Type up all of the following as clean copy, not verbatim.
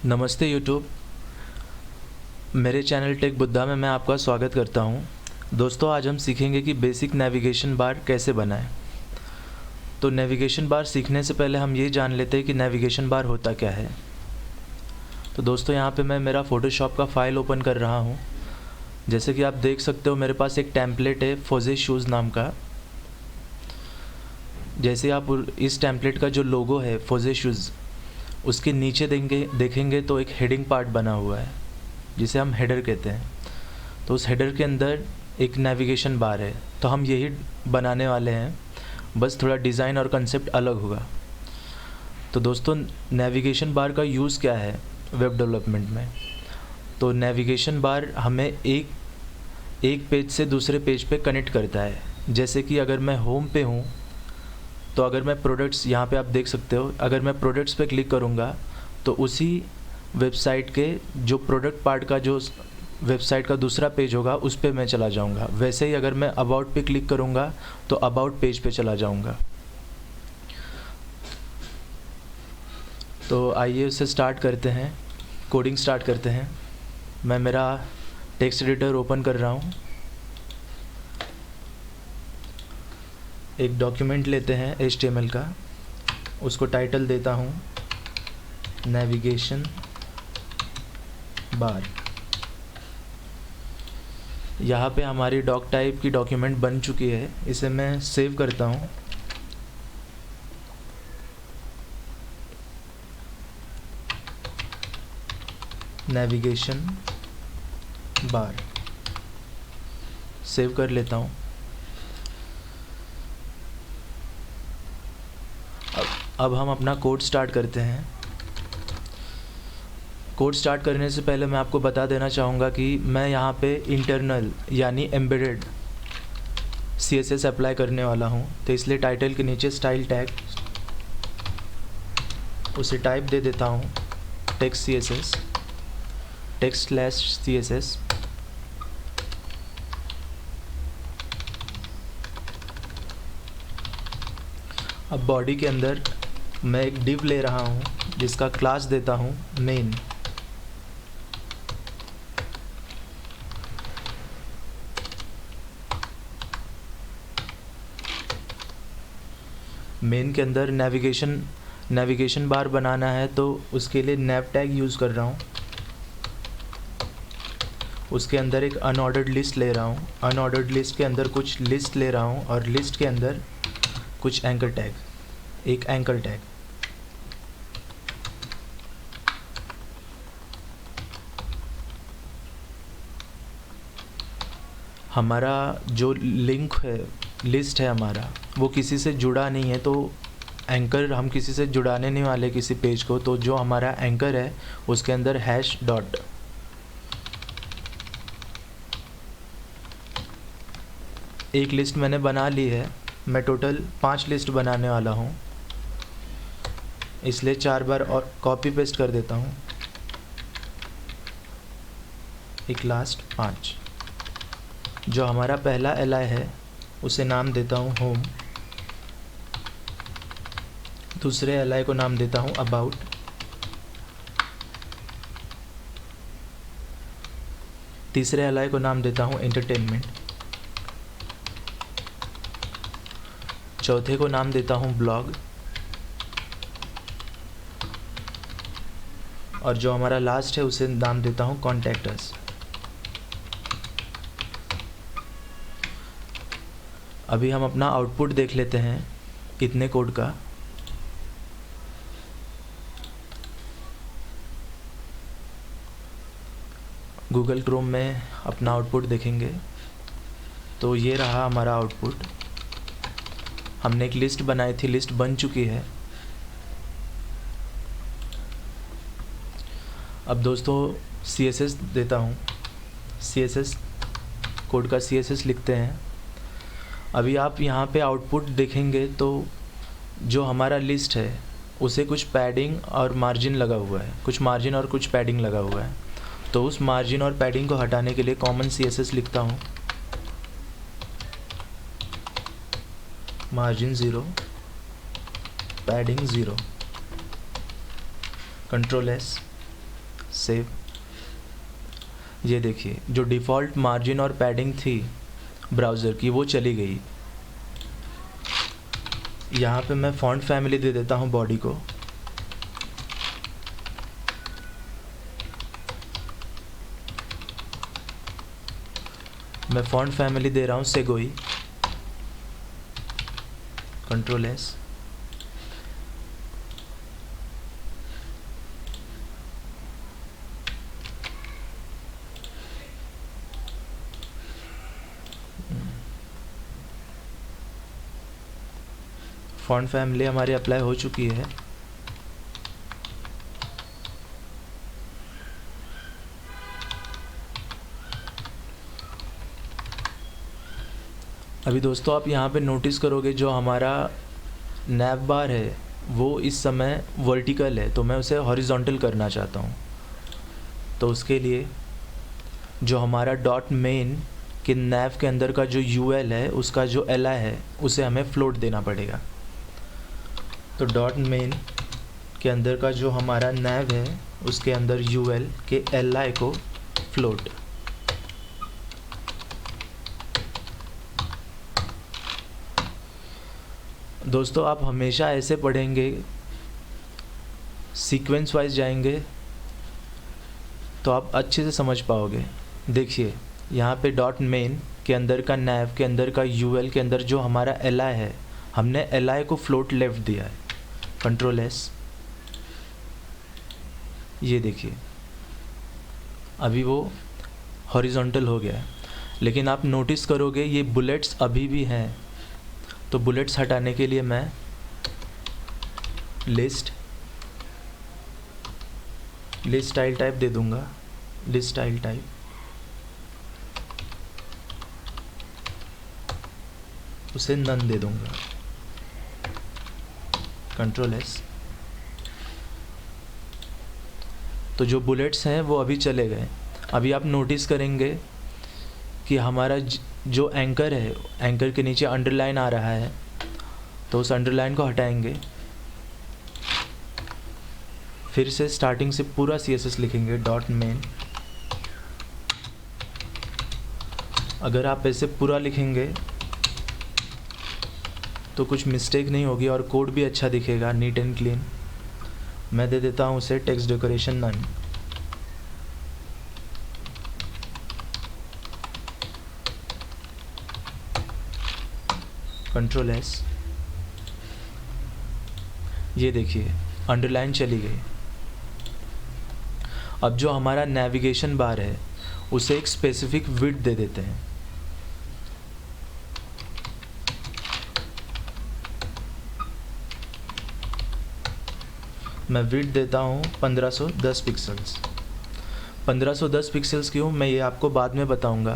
नमस्ते यूट्यूब। मेरे channel take Buddha में मैं आपका स्वागत करता हूं। दोस्तों, आज हम सीखेंगे कि बेसिक नेविगेशन बार कैसे बनाएं। तो नेविगेशन बार सीखने से पहले हम ये जान लेते हैं कि नेविगेशन बार होता क्या है। तो दोस्तों, यहाँ पे मैं मेरा फ़ोटोशॉप का फ़ाइल ओपन कर रहा हूँ। जैसे कि आप देख सकते हो, मेरे पास एक टेम्पलेट है फोजे शूज़ नाम का। जैसे आप इस टेम्पलेट का जो लोगो है फोजे शूज़, उसके नीचे देखेंगे तो एक हेडिंग पार्ट बना हुआ है जिसे हम हेडर कहते हैं। तो उस हेडर के अंदर एक नेविगेशन बार है, तो हम यही बनाने वाले हैं, बस थोड़ा डिज़ाइन और कंसेप्ट अलग होगा। तो दोस्तों, नेविगेशन बार का यूज़ क्या है वेब डेवलपमेंट में। तो नेविगेशन बार हमें एक पेज से दूसरे पेज पे कनेक्ट करता है। जैसे कि अगर मैं होम पे हूँ, तो अगर मैं प्रोडक्ट्स, यहाँ पे आप देख सकते हो, अगर मैं प्रोडक्ट्स पे क्लिक करूँगा तो उसी वेबसाइट के जो प्रोडक्ट पार्ट का जो वेबसाइट का दूसरा पेज होगा उस पे मैं चला जाऊँगा। वैसे ही अगर मैं अबाउट पे क्लिक करूँगा तो अबाउट पेज पे चला जाऊँगा। तो आइए उसे स्टार्ट करते हैं, कोडिंग स्टार्ट करते हैं। मैं मेरा टेक्स्ट एडिटर ओपन कर रहा हूँ। एक डॉक्यूमेंट लेते हैं HTML का, उसको टाइटल देता हूँ नेविगेशन बार। यहाँ पे हमारी डॉक टाइप की डॉक्यूमेंट बन चुकी है। इसे मैं सेव करता हूँ। नेविगेशन बार सेव कर लेता हूँ। अब हम अपना कोड स्टार्ट करते हैं। कोड स्टार्ट करने से पहले मैं आपको बता देना चाहूँगा कि मैं यहाँ पे इंटरनल यानी एम्बेडेड CSS अप्लाई करने वाला हूँ। तो इसलिए टाइटल के नीचे स्टाइल टैग, उसे टाइप दे देता हूँ टेक्स्ट CSS, टेक्स्ट/CSS। अब बॉडी के अंदर मैं एक डिव ले रहा हूँ जिसका क्लास देता हूँ मेन। मेन के अंदर नेविगेशन बार बनाना है, तो उसके लिए नेव टैग यूज़ कर रहा हूँ। उसके अंदर एक अनऑर्डर्ड लिस्ट ले रहा हूँ। अनऑर्डर्ड लिस्ट के अंदर कुछ लिस्ट ले रहा हूँ और लिस्ट के अंदर कुछ एंकर टैग, एक एंकर टैग। हमारा जो लिंक है, लिस्ट है हमारा, वो किसी से जुड़ा नहीं है। तो एंकर हम किसी से जुड़ाने नहीं वाले किसी पेज को। तो जो हमारा एंकर है उसके अंदर हैश डॉट, एक लिस्ट मैंने बना ली है। मैं टोटल 5 लिस्ट बनाने वाला हूँ, इसलिए 4 बार और कॉपी पेस्ट कर देता हूँ। एक लास्ट 5। जो हमारा पहला li है उसे नाम देता हूँ होम। दूसरे li को नाम देता हूँ अबाउट। तीसरे li को नाम देता हूँ एंटरटेनमेंट। चौथे को नाम देता हूँ ब्लॉग। और जो हमारा लास्ट है उसे नाम देता हूँ कॉन्टैक्ट अस। अभी हम अपना आउटपुट देख लेते हैं इतने कोड का। गूगल क्रोम में अपना आउटपुट देखेंगे तो ये रहा हमारा आउटपुट। हमने एक लिस्ट बनाई थी, लिस्ट बन चुकी है। अब दोस्तों CSS देता हूँ। CSS कोड का CSS लिखते हैं। अभी आप यहाँ पे आउटपुट देखेंगे तो जो हमारा लिस्ट है उसे कुछ पैडिंग और मार्जिन लगा हुआ है, कुछ मार्जिन और कुछ पैडिंग लगा हुआ है। तो उस मार्जिन और पैडिंग को हटाने के लिए कॉमन CSS लिखता हूँ, margin 0, padding 0, control S, save. ये देखिए जो डिफ़ॉल्ट मार्जिन और पैडिंग थी ब्राउज़र की वो चली गई। यहाँ पे मैं फ़ॉन्ट फैमिली दे देता हूँ बॉडी को। मैं फ़ॉन्ट फैमिली दे रहा हूँ सेगोई, कंट्रोल एस। फ़ॉन्ट फैमिली हमारी अप्लाई हो चुकी है। अभी दोस्तों आप यहाँ पे नोटिस करोगे जो हमारा नैव बार है वो इस समय वर्टिकल है, तो मैं उसे हॉरिजॉन्टल करना चाहता हूँ। तो उसके लिए जो हमारा डॉट मेन के नैव के अंदर का जो यूएल है उसका जो एल आई है उसे हमें फ्लोट देना पड़ेगा। तो डॉट मेन के अंदर का जो हमारा नैव है उसके अंदर यूएल के एल आई को फ्लोट। दोस्तों आप हमेशा ऐसे पढ़ेंगे, सीक्वेंस वाइज जाएंगे तो आप अच्छे से समझ पाओगे। देखिए यहाँ पे डॉट मेन के अंदर का नैव के अंदर का यूएल के अंदर जो हमारा एल आई है, हमने एल आई को फ्लोट लेफ्ट दिया है, कंट्रोल एस। ये देखिए अभी वो हॉरिजॉन्टल हो गया है, लेकिन आप नोटिस करोगे ये बुलेट्स अभी भी हैं। तो बुलेट्स हटाने के लिए मैं लिस्ट स्टाइल टाइप दे दूंगा, लिस्ट स्टाइल टाइप। उसे नन दे दूंगा, कंट्रोल एस। तो जो बुलेट्स हैं वो अभी चले गए। अभी आप नोटिस करेंगे कि हमारा जो एंकर है, एंकर के नीचे अंडरलाइन आ रहा है, तो उस अंडरलाइन को हटाएंगे। फिर से स्टार्टिंग से पूरा CSS लिखेंगे डॉट मेन। अगर आप ऐसे पूरा लिखेंगे तो कुछ मिस्टेक नहीं होगी और कोड भी अच्छा दिखेगा, नीट एंड क्लीन। मैं दे देता हूँ उसे text decoration none. Control S. ये देखिए अंडरलाइन चली गई। अब जो हमारा नेविगेशन बार है उसे एक स्पेसिफिक विड्थ दे देते हैं। मैं विड्थ देता हूँ 1510 पिक्सल्स। 1510 पिक्सल्स क्यों, मैं ये आपको बाद में बताऊंगा।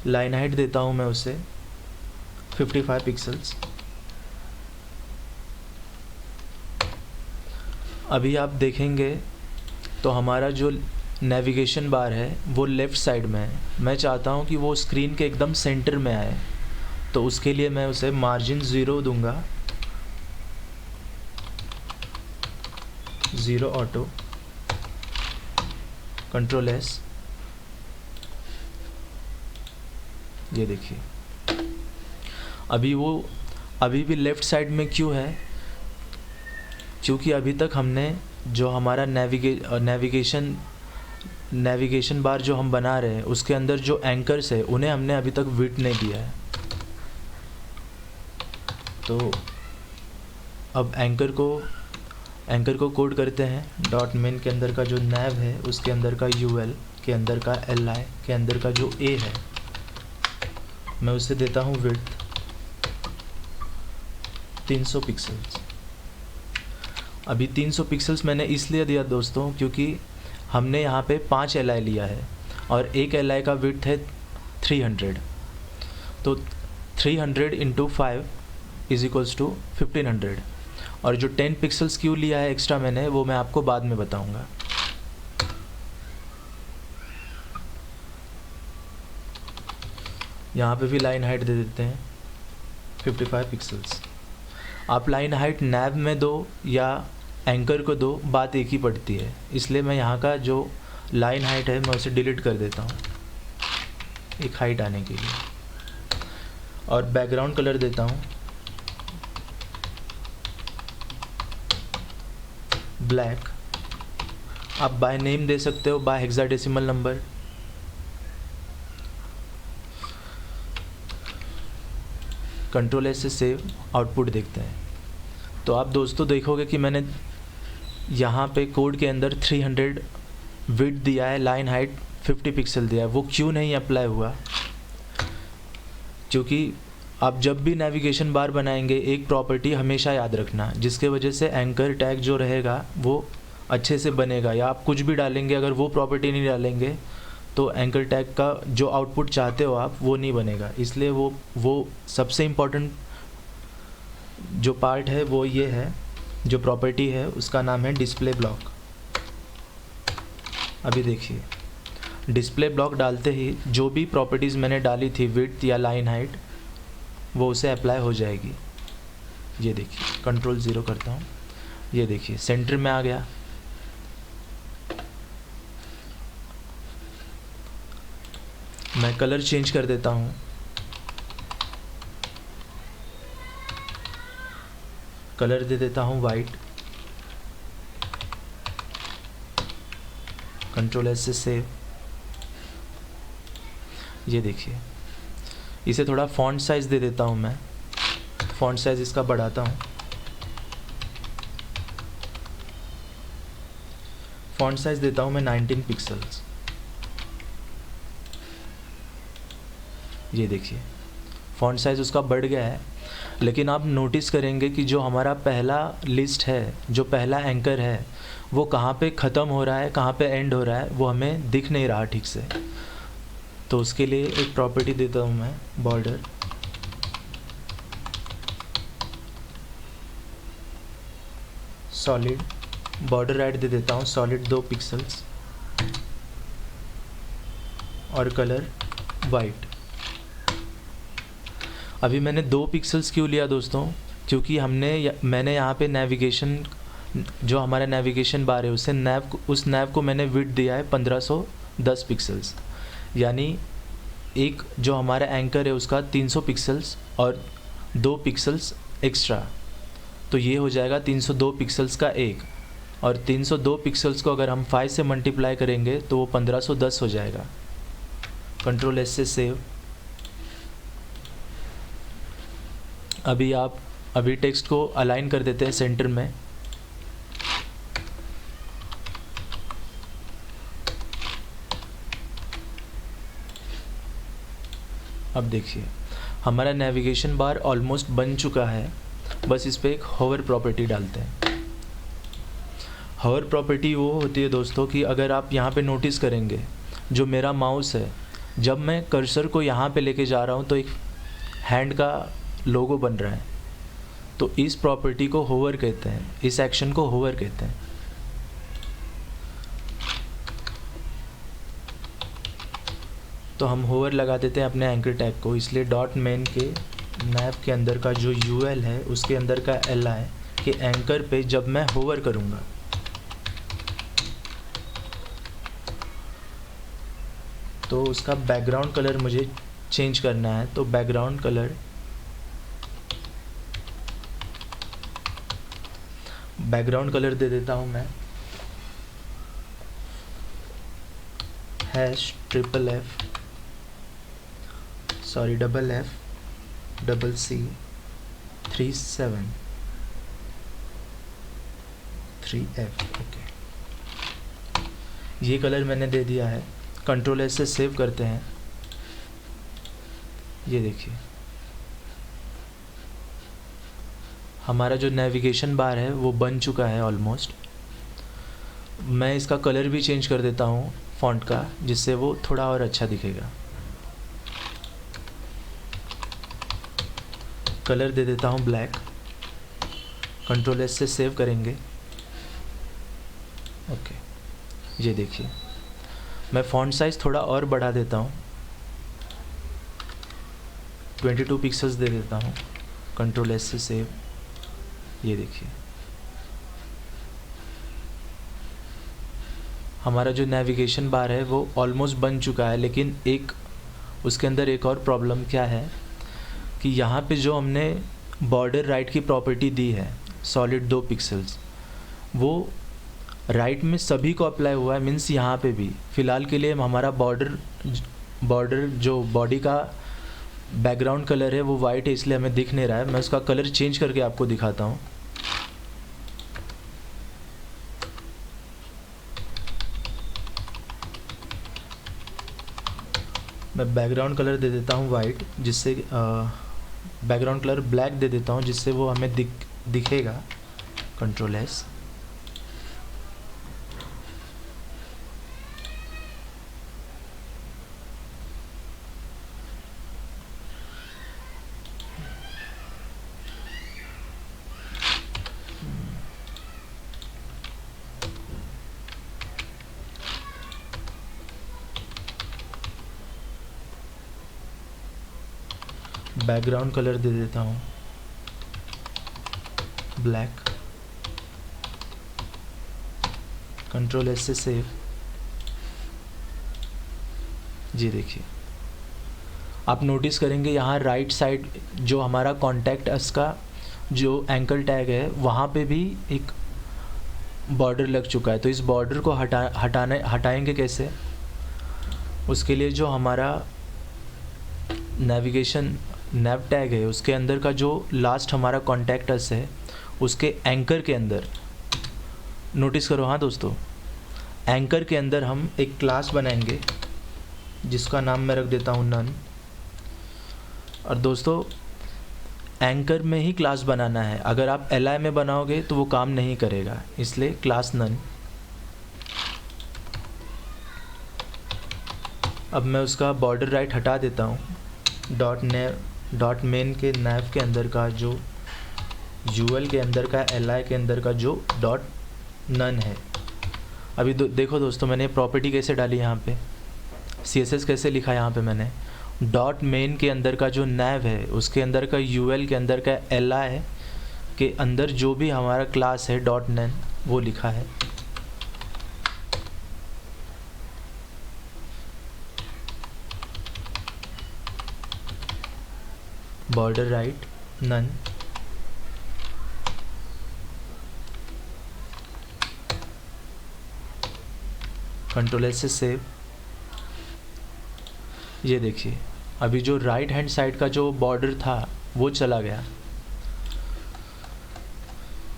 लाइन हाइट देता हूँ मैं उसे 55 पिक्सल्स। अभी आप देखेंगे तो हमारा जो नेविगेशन बार है वो लेफ़्ट साइड में है। मैं चाहता हूँ कि वो स्क्रीन के एकदम सेंटर में आए, तो उसके लिए मैं उसे मार्जिन 0 दूंगा, 0 ऑटो, कंट्रोल एस। ये देखिए अभी भी लेफ़्ट साइड में क्यों है, क्योंकि अभी तक हमने जो हमारा नेविगेशन बार जो हम बना रहे हैं उसके अंदर जो एंकर्स है उन्हें हमने अभी तक विड्थ नहीं दिया है। तो अब एंकर को कोड करते हैं। डॉट मेन के अंदर का जो नैव है उसके अंदर का यूएल के अंदर का एल आई के अंदर का जो ए है मैं उसे देता हूँ विड्थ 300 पिक्सल्स। अभी 300 पिक्सल्स मैंने इसलिए दिया दोस्तों क्योंकि हमने यहाँ पे 5 एल आई लिया है और एक एल आई का विड्थ है 300। तो 300 इंटू 5 इज इक्वल्स टू 1500। और जो 10 पिक्सल्स क्यों लिया है एक्स्ट्रा मैंने, वो मैं आपको बाद में बताऊँगा। यहाँ पे भी लाइन हाइट दे देते हैं 55 पिक्सल्स। आप लाइन हाइट नैव में दो या एंकर को दो, बात एक ही पड़ती है, इसलिए मैं यहाँ का जो लाइन हाइट है मैं उसे डिलीट कर देता हूँ एक हाइट आने के लिए। और बैकग्राउंड कलर देता हूँ ब्लैक। आप बाय नेम दे सकते हो, by hexadecimal number. Control S से सेव, आउटपुट देखते हैं। तो आप दोस्तों देखोगे कि मैंने यहाँ पे कोड के अंदर 300 विड्थ दिया है, लाइन हाइट 50 पिक्सल दिया है। वो क्यों नहीं अप्लाई हुआ? क्योंकि आप जब भी नेविगेशन बार बनाएंगे एक प्रॉपर्टी हमेशा याद रखना, जिसके वजह से एंकर टैग जो रहेगा वो अच्छे से बनेगा। या आप कुछ भी डालेंगे, अगर वो प्रॉपर्टी नहीं डालेंगे तो एंकर टैग का जो आउटपुट चाहते हो आप वो नहीं बनेगा। इसलिए वो सबसे इम्पोर्टेंट जो पार्ट है वो ये है, जो प्रॉपर्टी है उसका नाम है डिस्प्ले ब्लॉक। अभी देखिए, डिस्प्ले ब्लॉक डालते ही जो भी प्रॉपर्टीज़ मैंने डाली थी विड्थ या लाइन हाइट वो उसे अप्लाई हो जाएगी। ये देखिए, कंट्रोल 0 करता हूँ, ये देखिए सेंटर में आ गया। मैं कलर चेंज कर देता हूँ, कलर दे देता हूँ वाइट। कंट्रोल एस से सेव। ये देखिए, इसे थोड़ा फॉन्ट साइज़ दे देता हूँ मैं, फॉन्ट साइज़ इसका बढ़ाता हूँ। फॉन्ट साइज़ देता हूँ मैं 19 पिक्सल्स। ये देखिए फॉन्ट साइज़ उसका बढ़ गया है। लेकिन आप नोटिस करेंगे कि जो हमारा पहला लिस्ट है, जो पहला एंकर है, वो कहाँ पे ख़त्म हो रहा है, कहाँ पे एंड हो रहा है, वो हमें दिख नहीं रहा ठीक से। तो उसके लिए एक प्रॉपर्टी देता हूँ मैं, बॉर्डर। सॉलिड बॉर्डर ऐड दे देता हूँ, सॉलिड 2 पिक्सल्स और कलर वाइट। अभी मैंने 2 पिक्सल्स क्यों लिया दोस्तों? क्योंकि मैंने यहाँ पे नेविगेशन, जो हमारा नेविगेशन बार है उस नैव को मैंने विड्थ दिया है 1510 पिक्सल्स। यानी एक जो हमारा एंकर है उसका 300 पिक्सल्स और 2 पिक्सल्स एक्स्ट्रा, तो ये हो जाएगा 302 पिक्सल्स का एक। और 302 पिक्सल्स को अगर हम 5 से मल्टीप्लाई करेंगे तो वो 1510 हो जाएगा। कंट्रोल एस से सेव। अभी टेक्स्ट को अलाइन कर देते हैं सेंटर में। अब देखिए हमारा नेविगेशन बार ऑलमोस्ट बन चुका है, बस इस पर एक होवर प्रॉपर्टी डालते हैं। होवर प्रॉपर्टी वो होती है दोस्तों कि अगर आप यहाँ पे नोटिस करेंगे, जो मेरा माउस है, जब मैं कर्सर को यहाँ पे लेके जा रहा हूँ तो एक हैंड का लोगो बन रहा है। तो इस प्रॉपर्टी को होवर कहते हैं, इस एक्शन को होवर कहते हैं। तो हम होवर लगा देते हैं अपने एंकर टैग को, इसलिए डॉट मेन के नैव के अंदर का जो यूएल है उसके अंदर का एल है कि एंकर पे जब मैं होवर करूँगा तो उसका बैकग्राउंड कलर मुझे चेंज करना है। तो बैकग्राउंड कलर दे देता हूँ मैं #FF $3F। ओके, ये कलर मैंने दे दिया है। कंट्रोल एस से सेव करते हैं। ये देखिए हमारा जो नेविगेशन बार है वो बन चुका है ऑलमोस्ट। मैं इसका कलर भी चेंज कर देता हूँ फॉन्ट का, जिससे वो थोड़ा और अच्छा दिखेगा। कलर दे देता हूँ ब्लैक। कंट्रोल एस से सेव करेंगे। ओके, ये देखिए मैं फॉन्ट साइज़ थोड़ा और बढ़ा देता हूँ। 22 पिक्सल्स दे देता हूँ, कंट्रोल एस से सेव। ये देखिए हमारा जो नेविगेशन बार है वो ऑलमोस्ट बन चुका है, लेकिन एक उसके अंदर एक और प्रॉब्लम क्या है कि यहाँ पे जो हमने बॉर्डर राइट की प्रॉपर्टी दी है सॉलिड 2 पिक्सल्स, वो राइट में सभी को अप्लाई हुआ है, मीन्स यहाँ पे भी फ़िलहाल के लिए हमारा बॉर्डर जो बॉडी का बैकग्राउंड कलर है वो वाइट है, इसलिए हमें दिख नहीं रहा है। मैं उसका कलर चेंज करके आपको दिखाता हूँ। मैं बैकग्राउंड कलर दे देता हूँ वाइट, जिससे बैकग्राउंड कलर ब्लैक दे देता हूँ, जिससे वो हमें दिखेगा। Control S. बैकग्राउंड कलर दे देता हूँ ब्लैक। कंट्रोल एस से सेव। जी देखिए आप नोटिस करेंगे यहाँ राइट साइड जो हमारा कॉन्टैक्ट अस का जो एंकल टैग है वहाँ पे भी एक बॉर्डर लग चुका है। तो इस बॉर्डर को हटाएंगे कैसे? उसके लिए जो हमारा नेविगेशन नेव टैग है उसके अंदर का जो लास्ट हमारा कॉन्टैक्ट अस है उसके एंकर के अंदर नोटिस करो। हाँ दोस्तों, एंकर के अंदर हम एक क्लास बनाएंगे जिसका नाम मैं रख देता हूँ नन। और दोस्तों एंकर में ही क्लास बनाना है, अगर आप एल में बनाओगे तो वो काम नहीं करेगा, इसलिए क्लास नन। अब मैं उसका बॉर्डर राइट हटा देता हूँ। डॉट मेन के नैव के अंदर का जो यूएल के अंदर का एल के अंदर का जो डॉट नन है। अभी देखो दोस्तों मैंने प्रॉपर्टी कैसे डाली यहाँ पे, CSS कैसे लिखा यहाँ पे मैंने। डॉट मेन के अंदर का जो नैव है उसके अंदर का यूएल के अंदर का एल के अंदर जो भी हमारा क्लास है डॉट नन वो लिखा है। Border right none. Control S से सेव। ये देखिए अभी जो राइट हैंड साइड का जो बॉर्डर था वो चला गया।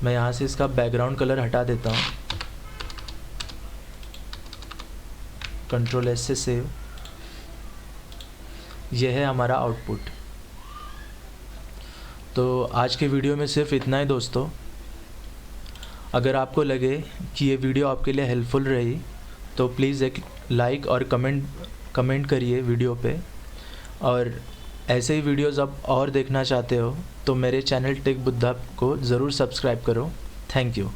मैं यहाँ से इसका बैकग्राउंड कलर हटा देता हूँ। कंट्रोल एस से सेव। यह है हमारा आउटपुट। तो आज के वीडियो में सिर्फ इतना ही दोस्तों। अगर आपको लगे कि ये वीडियो आपके लिए हेल्पफुल रही तो प्लीज़ एक लाइक और कमेंट करिए वीडियो पे। और ऐसे ही वीडियोस आप और देखना चाहते हो तो मेरे चैनल टेक बुद्धा को ज़रूर सब्सक्राइब करो। Thank you.